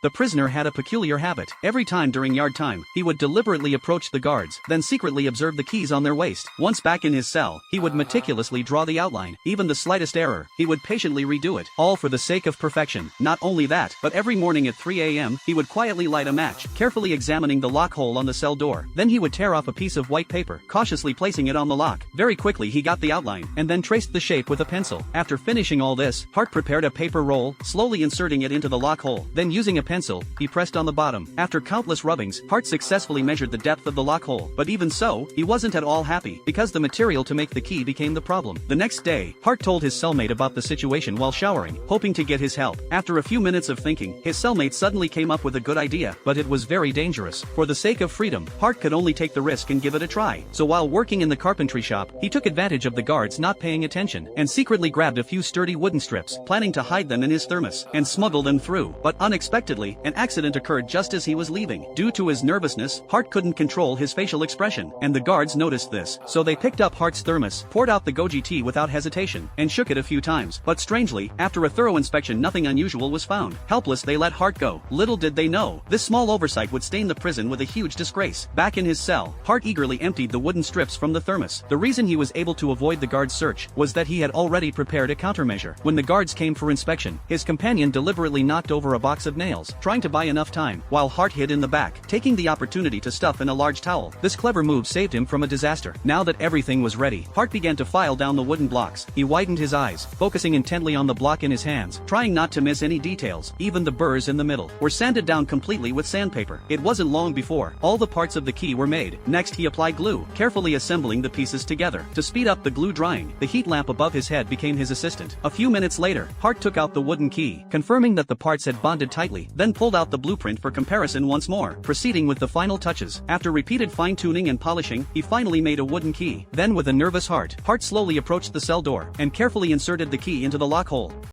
The prisoner had a peculiar habit. Every time during yard time, he would deliberately approach the guards, then secretly observe the keys on their waist. Once back in his cell, he would meticulously draw the outline. Even the slightest error, he would patiently redo it, all for the sake of perfection. Not only that, but every morning at 3 a.m., he would quietly light a match, carefully examining the lock hole on the cell door. Then he would tear off a piece of white paper, cautiously placing it on the lock. Very quickly he got the outline, and then traced the shape with a pencil. After finishing all this, Hart prepared a paper roll, slowly inserting it into the lock hole. Then using a pencil, he pressed on the bottom. After countless rubbings, Hart successfully measured the depth of the lock hole. But even so, he wasn't at all happy, because the material to make the key became the problem. The next day, Hart told his cellmate about the situation while showering, hoping to get his help. After a few minutes of thinking, his cellmate suddenly came up with a good idea, but it was very dangerous. For the sake of freedom, Hart could only take the risk and give it a try. So while working in the carpentry shop, he took advantage of the guards not paying attention, and secretly grabbed a few sturdy wooden strips, planning to hide them in his thermos, and smuggle them through. But unexpectedly, an accident occurred just as he was leaving. Due to his nervousness, Hart couldn't control his facial expression, and the guards noticed this. So they picked up Hart's thermos, poured out the goji tea without hesitation, and shook it a few times. But strangely, after a thorough inspection, nothing unusual was found. Helpless, they let Hart go. Little did they know, this small oversight would stain the prison with a huge disgrace. Back in his cell, Hart eagerly emptied the wooden strips from the thermos. The reason he was able to avoid the guards' search was that he had already prepared a countermeasure. When the guards came for inspection, his companion deliberately knocked over a box of nails, trying to buy enough time, while Hart hid in the back, taking the opportunity to stuff in a large towel. This clever move saved him from a disaster. Now that everything was ready, Hart began to file down the wooden blocks. He widened his eyes, focusing intently on the block in his hands, trying not to miss any details. Even the burrs in the middle were sanded down completely with sandpaper. It wasn't long before all the parts of the key were made. Next he applied glue, carefully assembling the pieces together. To speed up the glue drying, the heat lamp above his head became his assistant. A few minutes later, Hart took out the wooden key, confirming that the parts had bonded tightly, then pulled out the blueprint for comparison once more, proceeding with the final touches. After repeated fine-tuning and polishing, he finally made a wooden key. Then with a nervous heart, Hart slowly approached the cell door, and carefully inserted the key into the lock hole.